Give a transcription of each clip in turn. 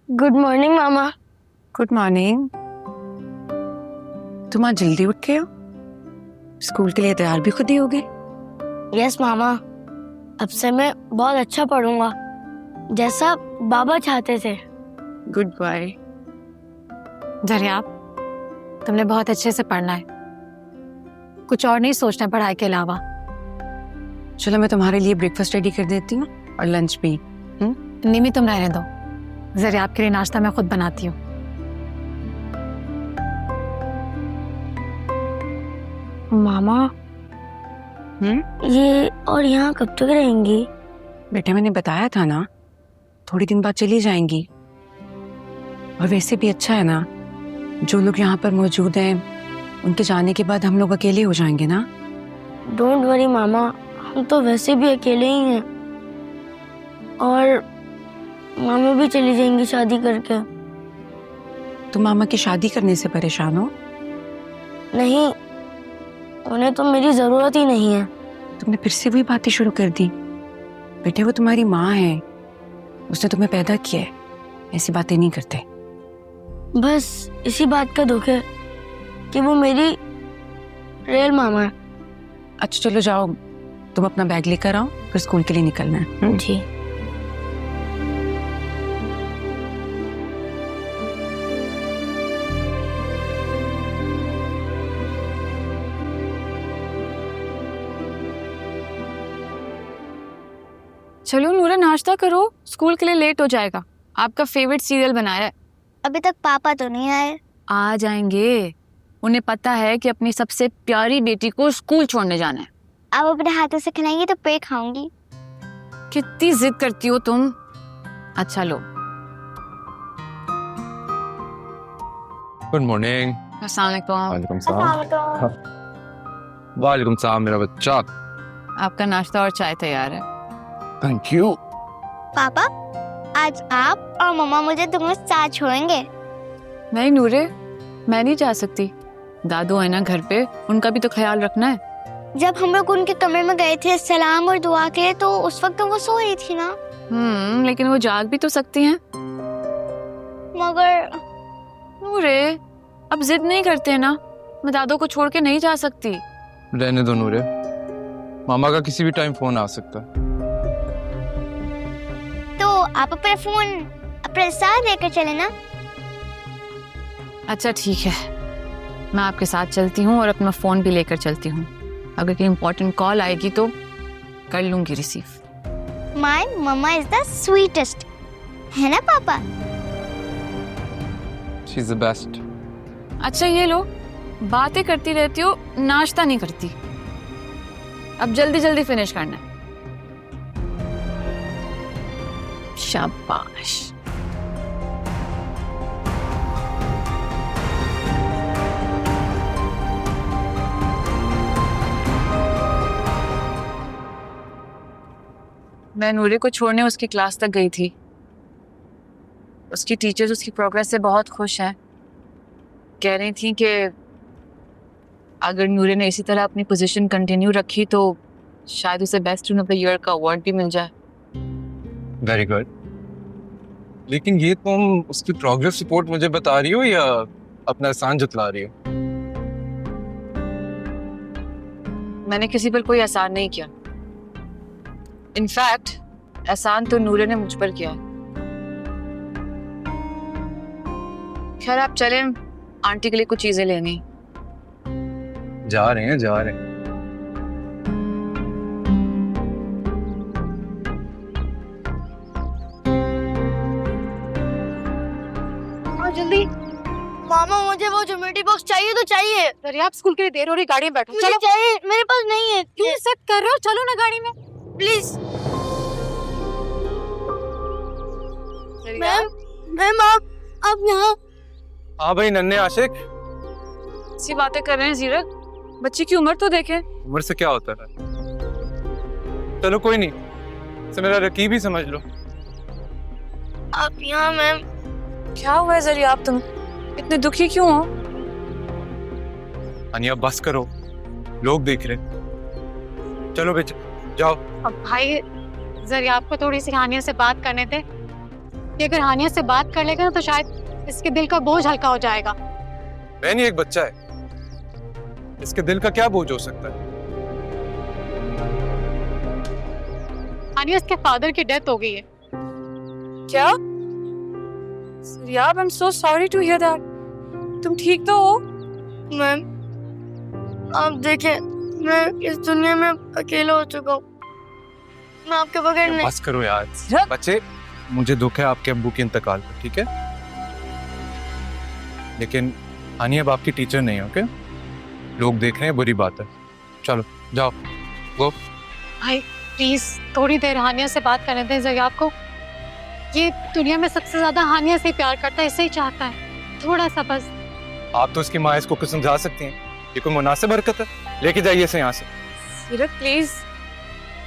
Good morning मामा। Good morning. तुम आज जल्दी उठ गए हो? स्कूल के लिए तैयार भी खुद ही हो गए? यस मामा, अब से मैं बहुत अच्छा पढ़ूंगा जैसा बाबा चाहते थे। Good boy. जरियाब, तुमने बहुत अच्छे से पढ़ना है, कुछ और नहीं सोचना पढ़ाई के अलावा। चलो मैं तुम्हारे लिए ब्रेकफास्ट रेडी कर देती हूँ और लंच भी। निमी तुम रहने दो, जरियाब के लिए नाश्ता मैं खुद बनाती हूँ। मामा ये और यहाँ कब तक रहेंगी? बेटा मैंने बताया था ना, थोड़ी दिन बाद चली जाएंगी। और वैसे भी अच्छा है ना, जो लोग यहाँ पर मौजूद हैं उनके जाने के बाद हम लोग अकेले हो जाएंगे ना। डोंट वरी मामा, हम तो वैसे भी अकेले ही हैं और मामी भी चली जाएंगी शादी करके। तुम मामा की शादी करने से परेशान हो? नहीं, उन्हें तो मेरी जरूरत ही नहीं है। तुमने फिर से वही बातें शुरू कर दी। बेटे वो तुम्हारी माँ है, उसने तुम्हें पैदा किया है, ऐसी बातें नहीं करते। बस इसी बात का दुख है कि वो मेरी रियल मामा है। अच्छा चलो जाओ, तुम अपना बैग लेकर आओ, फिर स्कूल के लिए निकलना है। जी। चलो नूरा, नाश्ता करो, स्कूल के लिए लेट हो जाएगा। आपका फेवरेट सीरियल बनाया है। अभी तक पापा तो नहीं आए। आ जाएंगे, उन्हें पता है कि अपनी सबसे प्यारी बेटी को स्कूल छोड़ने जाना है। आप अपने हाथों से खिलाएंगी तो पे खाऊंगी। कितनी जिद करती हो तुम। अच्छा लो। Good morning. अस्सलाम वालेकुम। वालेकुम सलाम। वालेकुम सलाम मेरा बच्चा। आपका नाश्ता और चाय तैयार है। Thank you. पापा, आज आप और मम्मा मुझे तुम्हें साथ छोड़ेंगे। नहीं नूरे, मैं नहीं जा सकती। दादू है ना घर पे, उनका भी तो ख्याल रखना है। जब हम लोग उनके कमरे में गए थे सलाम और दुआ के लिए, तो उस वक्त तो वो सो रही थी ना। लेकिन वो जाग भी तो सकती हैं। मगर नूरे, अब जिद नहीं करते ना, मैं दादू को छोड़ के नहीं जा सकती। रहने दो नूरे, मामा का किसी भी टाइम फोन आ सकता है। तो आप अपना फोन अपने साथ लेकर चले ना। अच्छा ठीक है, मैं आपके साथ चलती हूँ और अपना फोन भी लेकर चलती हूँ। अगर कोई इम्पोर्टेंट कॉल आएगी तो कर लूंगी receive. My mama is the sweetest, है ना पापा? She is the best. अच्छा ये लो, बातें करती रहती हो, नाश्ता नहीं करती। अब जल्दी जल्दी फिनिश करना है। शाबाश। मैं नूरे को छोड़ने उसकी क्लास तक गई थी। उसकी टीचर्स उसकी प्रोग्रेस से बहुत खुश हैं। कह रही थी कि अगर नूरे ने इसी तरह अपनी पोजीशन कंटिन्यू रखी तो शायद उसे best student of the year का अवार्ड भी मिल जाए। Very good. लेकिन ये तुम उसकी प्रोग्रेस रिपोर्ट मुझे बता रही हो या अपना एहसान जतला रही हो? मैंने किसी पर कोई एहसान नहीं किया। इनफैक्ट एहसान तो नूरे ने मुझ पर किया है। खैर आप चलें, आंटी के लिए कुछ चीजें लेनी। जा रहे हैं जा रहे हैं। जल्दी मामा, मुझे वो ज्योमेट्री बॉक्स चाहिए तो चाहिए। अरे आप स्कूल के लिए देर हो रही, गाड़ी में बैठो। मुझे चाहिए, मेरे पास नहीं है। क्यों सब कर रहे हो, चलो ना गाड़ी में। प्लीज। मैम आप यहाँ। हाँ भाई नन्हे आशिक, ऐसी बातें कर रहे हैं जीरक, बच्ची की उम्र तो देखें। उम्र से क्या होता है? चलो कोई नहीं, इसे मेरा रकीब ही समझ लो। आप यहाँ मैम। क्या हुआ है जरिया, आप तुम इतने दुखी क्यों हो? अनिया बस करो, लोग देख रहे। चलो बेटा जाओ। अब भाई जरिया आपको थोड़ी सी हानिया से बात करने थे। कि अगर हानिया से बात कर लेगा ना तो शायद इसके दिल का बोझ हल्का हो जाएगा। बहन ये एक बच्चा है, इसके दिल का क्या बोझ हो सकता है? हानिया इसके फादर की डेथ हो गई है। क्या? यार I am so sorry to hear that. तुम ठीक तो हो? मैम आप देखें, मैं इस दुनिया में अकेला हो चुका हूँ। मैं आपके बगैर नहीं। बस करो यार बच्चे, मुझे दुख है आपके अब्बू के इंतकाल पर, ठीक है? लेकिन हानिया अब आपकी टीचर नहीं है, ओके? लोग देख रहे हैं, बुरी बात है। चलो जाओ गो। भाई प्लीज थोड़ी देर हानिया से बात करने दें ज़रिया आपको। ये दुनिया में सबसे ज्यादा हानिया से ही प्यार करता है, इसे ही चाहता है, थोड़ा सा बस। आप तो उसकी माँ इसको कुछ समझा सकती हैं, ये कोई मुनासिब हरकत है? लेके जाइए इसे यहाँ से। सीरत प्लीज,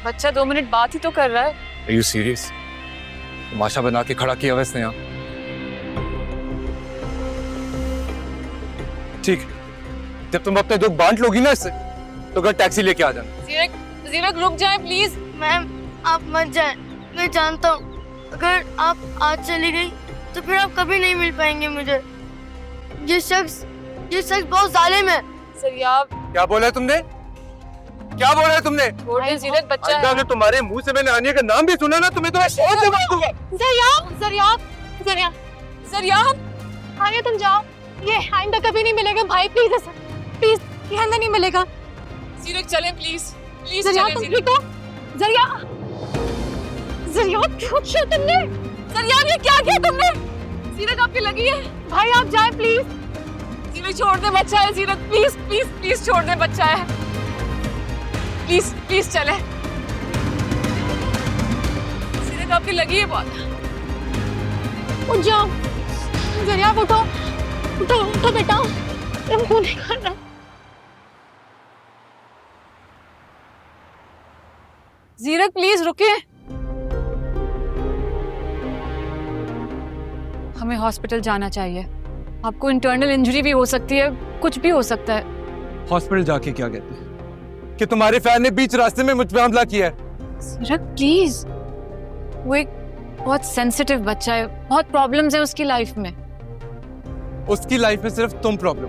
बच्चा 2 मिनट बात ही तो कर रहा है। Are you serious? तमाशा बना के खड़ा किया वैसे यहाँ। ठीक, जब तुम अपने दुख बांट लोगी ना इससे, तो घर टैक्सी लेके आ जाना। सीरत रुक जाए प्लीज। मैम आप मत जाए, मैं जानता हूँ अगर आप आज चली गई तो फिर आप कभी नहीं मिल पाएंगे मुझे। ये शख्स बहुत जालिम है। सरियाब क्या बोला है तुमने? क्या बोला है तुमने? छोड़ दे सीरत, बच्चा है। अगर तुम्हारे मुंह से मैंने हानिया का नाम भी सुना ना, तुम्हें तो मैं बहुत जवाब दूंगा। ज़रियाब हानिया तुम जाओ, ये आइंदा कभी नहीं मिलेगा भाई, प्लीज प्लीज, ये आइंदा नहीं मिलेगा। सीरत चले प्लीज, प्लीज ज़रियाब चले तुम सीरत। ठीक हो? ज़रियाब क्या किया तुमने? सरियाब ये क्या किया तुमने? सीरत आपकी लगी है। भाई आप जाए प्लीज। सीरत छोड़ दे, बच्चा है। सीरत प्लीज प्लीज प्लीज छोड़ दे, बच्चा है। प्लीज प्लीज चले। सीरत आपकी लगी है बहुत। उठ जाओ ज़रियाब, उठो उठो उठो बेटा, तुमको नहीं करना। सीरत प्लीज रुके, हमें हॉस्पिटल जाना चाहिए। आपको इंटरनल इंजरी भी हो सकती है, कुछ भी हो सकता है। हॉस्पिटल जाके क्या कहते हैं कि तुम्हारे फैन ने बीच रास्ते में मुझ पे हमला किया है? सीरत प्लीज, वो एक बहुत सेंसिटिव बच्चा है, बहुत प्रॉब्लम्स है उसकी लाइफ में। उसकी लाइफ में सिर्फ तुम प्रॉब्लम,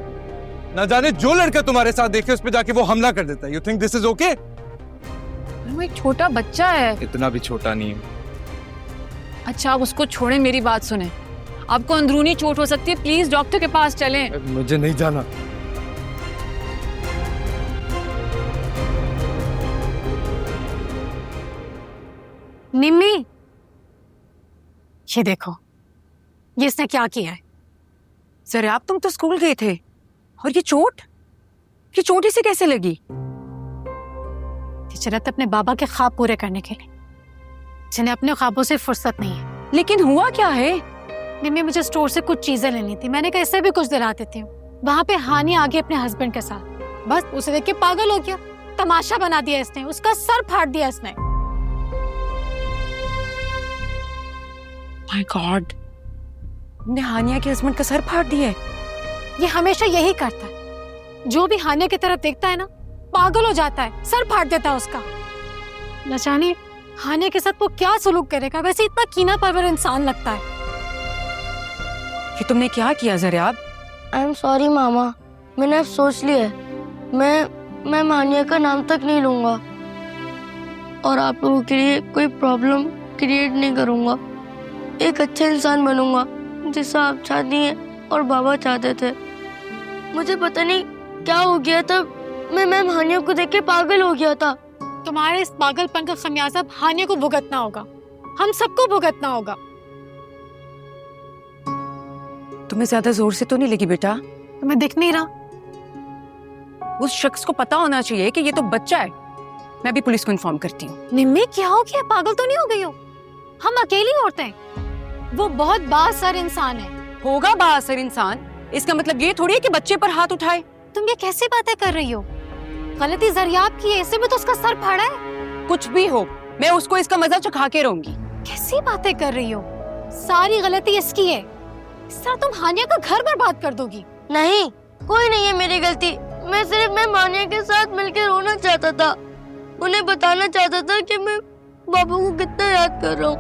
ना जाने जो लड़का तुम्हारे साथ देखे उस पे जाके वो हमला कर देता है। You think this is okay? वो एक छोटा बच्चा है। इतना भी छोटा नहीं है। अच्छा आप उसको छोड़े, मेरी बात सुने। आपको अंदरूनी चोट हो सकती है, प्लीज डॉक्टर के पास चलें। मुझे नहीं जाना। निम्मी, ये देखो ये इसने क्या किया है। ज़रियाब तुम तो स्कूल गए थे, और ये चोट इसे कैसे लगी? हिजरत अपने बाबा के ख्वाब पूरे करने के लिए, जिन्हें अपने ख्वाबों से फुर्सत नहीं है। लेकिन हुआ क्या है? निम्मी मुझे स्टोर से कुछ चीजें लेनी थी, मैंने कहा इससे भी कुछ दिला देती हूँ। वहां पे हानिया आ गई अपने हस्बैंड के साथ, बस उसे देख के पागल हो गया, तमाशा बना दिया इसने, उसका सर फाड़ दिया इसने। माय गॉड, ने हानिया के हस्बैंड का सर फाड़ दिया है। ये हमेशा यही करता है, जो भी हानिया की तरफ देखता है ना पागल हो जाता है, सर फाड़ देता है उसका। न जाने हानिया के साथ वो क्या सलूक करेगा, वैसे इतना कीना परवर इंसान लगता है। ये तुमने क्या किया ज़रियाब? आई एम सॉरी मामा, मैंने अब सोच लिया है। मैं मानिया का नाम तक नहीं लूंगा और आप लोगों के लिए कोई प्रॉब्लम क्रिएट नहीं करूंगा। एक अच्छा इंसान बनूंगा जैसा आप चाहती हैं और बाबा चाहते थे। मुझे पता नहीं क्या हो गया था, मैं मैम हानिया को देख के पागल हो गया था। तुम्हारे इस पागलपन का खमियाजा हानिया को भुगतना होगा, हम सबको भुगतना होगा। तुम्हें ज्यादा जोर से तो नहीं लगी बेटा? तुम्हें दिख नहीं रहा? उस शख्स को पता होना चाहिए कि ये तो बच्चा है। मैं भी पुलिस को इन्फॉर्म करती हूँ। निम्मी क्या हो गया, पागल तो नहीं हो गई हो? हम अकेली औरतें हैं, वो बहुत बाअसर इंसान है। होगा बाअसर इंसान, इसका मतलब ये थोड़ी है कि बच्चे पर हाथ उठाए। तुम ये कैसे बातें कर रही हो? गलती ज़रियाब की है, ऐसे में तो उसका सर फाड़ा है। कुछ भी हो, मैं उसको इसका मजा चखा के रहूंगी। कैसी बातें कर रही हो? सारी गलती इसकी है, इस तरह तुम हानिया का घर बर्बाद कर दोगी। नहीं, कोई नहीं है मेरी गलती। मैं सिर्फ मानिया के साथ मिलकर रोना चाहता था, उन्हें बताना चाहता था कि मैं बाबू को कितना याद कर रहा हूँ।